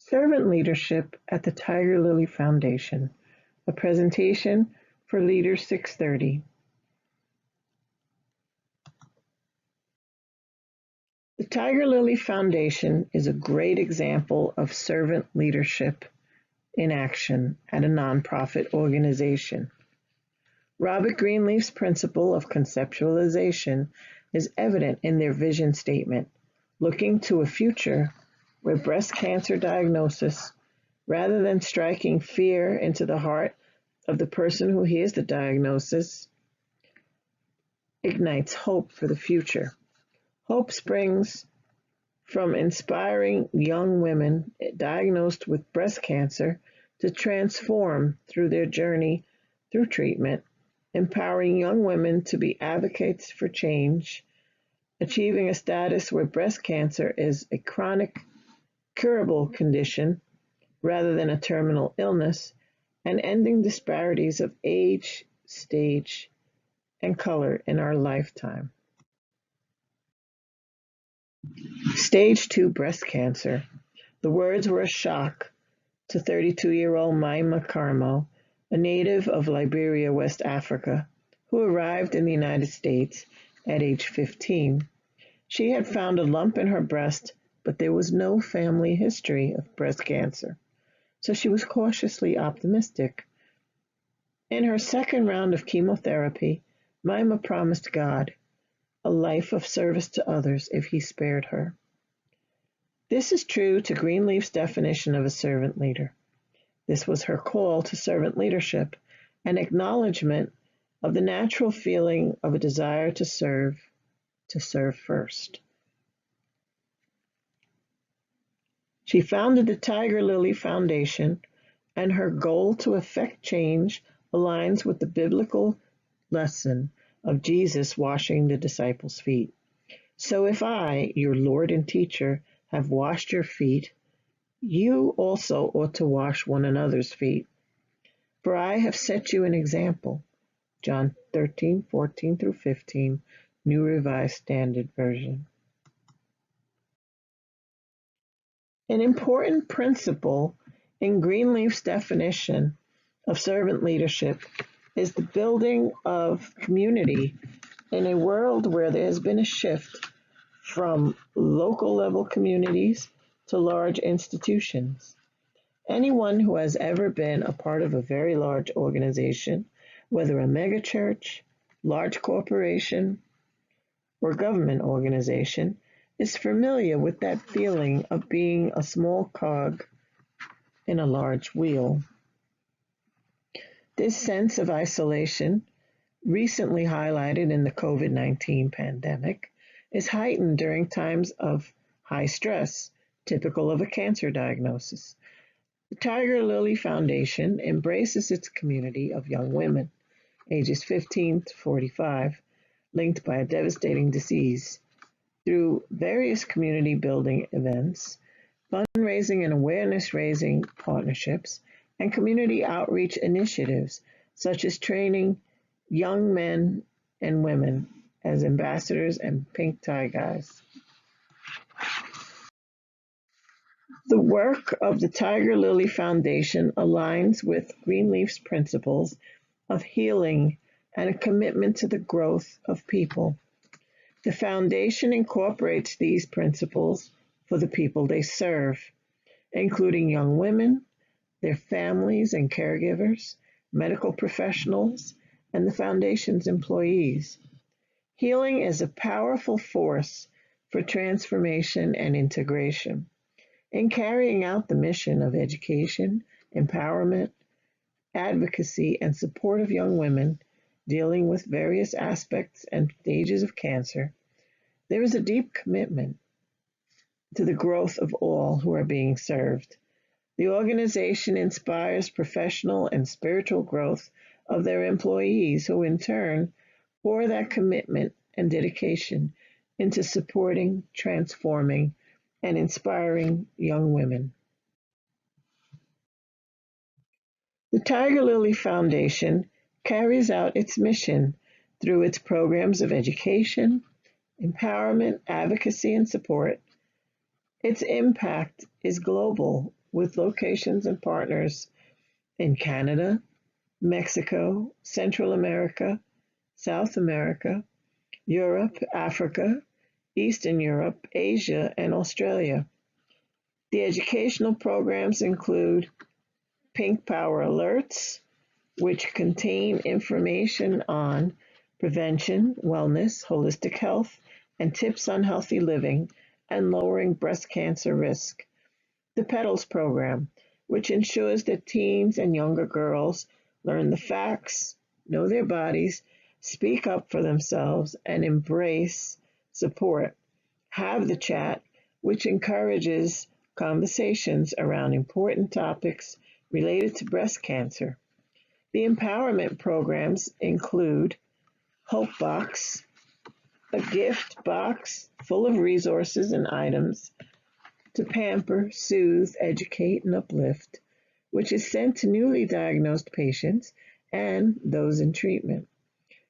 Servant Leadership at the Tigerlily Foundation, a presentation for Leaders 630. The Tigerlily Foundation is a great example of servant leadership in action at a nonprofit organization. Robert Greenleaf's principle of conceptualization is evident in their vision statement, looking to a future where breast cancer diagnosis, rather than striking fear into the heart of the person who hears the diagnosis, ignites hope for the future. Hope springs from inspiring young women diagnosed with breast cancer to transform through their journey through treatment, empowering young women to be advocates for change, achieving a status where breast cancer is a chronic, curable condition rather than a terminal illness, and ending disparities of age, stage, and color in our lifetime. Stage 2 breast cancer. The words were a shock to 32-year-old Maima Carmo, a native of Liberia, West Africa, who arrived in the United States at age 15. She had found a lump in her breast, but there was no family history of breast cancer, so she was cautiously optimistic. In her second round of chemotherapy, Maima promised God a life of service to others if he spared her. This is true to Greenleaf's definition of a servant leader. This was her call to servant leadership, an acknowledgement of the natural feeling of a desire to serve first. She founded the Tigerlily Foundation, and her goal to effect change aligns with the biblical lesson of Jesus washing the disciples' feet. So if I, your Lord and teacher, have washed your feet, you also ought to wash one another's feet. For I have set you an example. John 13:14 through 15, New Revised Standard Version. An important principle in Greenleaf's definition of servant leadership is the building of community in a world where there has been a shift from local level communities to large institutions. Anyone who has ever been a part of a very large organization, whether a megachurch, large corporation, or government organization, is familiar with that feeling of being a small cog in a large wheel. This sense of isolation, recently highlighted in the COVID-19 pandemic, is heightened during times of high stress, typical of a cancer diagnosis. The Tigerlily Foundation embraces its community of young women, ages 15 to 45, linked by a devastating disease, through various community building events, fundraising and awareness-raising partnerships, and community outreach initiatives, such as training young men and women as ambassadors and pink tie guys. The work of the Tigerlily Foundation aligns with Greenleaf's principles of healing and a commitment to the growth of people. The foundation incorporates these principles for the people they serve, including young women, their families and caregivers, medical professionals, and the foundation's employees. Healing is a powerful force for transformation and integration. In carrying out the mission of education, empowerment, advocacy, and support of young women dealing with various aspects and stages of cancer, there is a deep commitment to the growth of all who are being served. The organization inspires professional and spiritual growth of their employees, who in turn pour that commitment and dedication into supporting, transforming, and inspiring young women. The Tigerlily Foundation carries out its mission through its programs of education, empowerment, advocacy, and support. Its impact is global, with locations and partners in Canada, Mexico, Central America, South America, Europe, Africa, Eastern Europe, Asia, and Australia. The educational programs include Pink Power Alerts, which contain information on prevention, wellness, holistic health, and tips on healthy living and lowering breast cancer risk. The Petals program, which ensures that teens and younger girls learn the facts, know their bodies, speak up for themselves, and embrace support. Have the Chat, which encourages conversations around important topics related to breast cancer. The empowerment programs include Hope Box, a gift box full of resources and items to pamper, soothe, educate, and uplift, which is sent to newly diagnosed patients and those in treatment.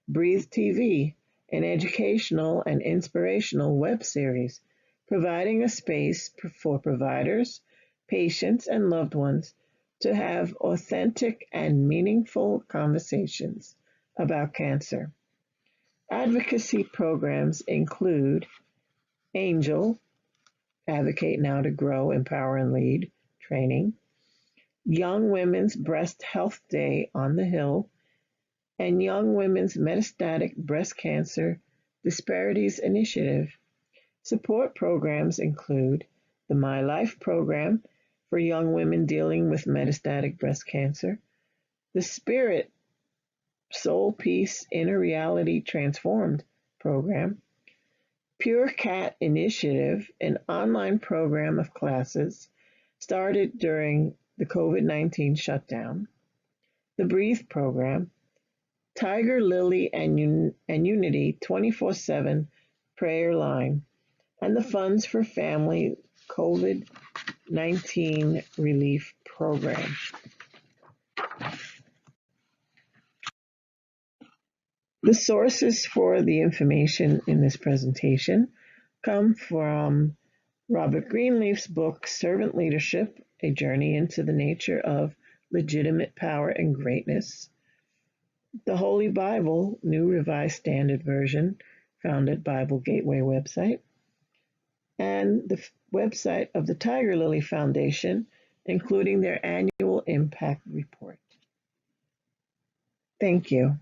Breathe TV, an educational and inspirational web series providing a space for providers, patients, and loved ones to have authentic and meaningful conversations about cancer. Advocacy programs include Angel, Advocate Now to Grow, Empower, and Lead training, Young Women's Breast Health Day on the Hill, and Young Women's Metastatic Breast Cancer Disparities Initiative. Support programs include the My Life program for young women dealing with metastatic breast cancer, the Spirit Soul Peace Inner Reality Transformed program, Pure Cat Initiative, an online program of classes started during the COVID-19 shutdown, the Breathe program, Tigerlily and Unity 24/7 prayer line, and the Funds for Family COVID-19 Relief Program. The sources for the information in this presentation come from Robert Greenleaf's book, Servant Leadership, A Journey into the Nature of Legitimate Power and Greatness, the Holy Bible, New Revised Standard Version, found at Bible Gateway website, and the website of the Tigerlily Foundation, including their annual impact report. Thank you.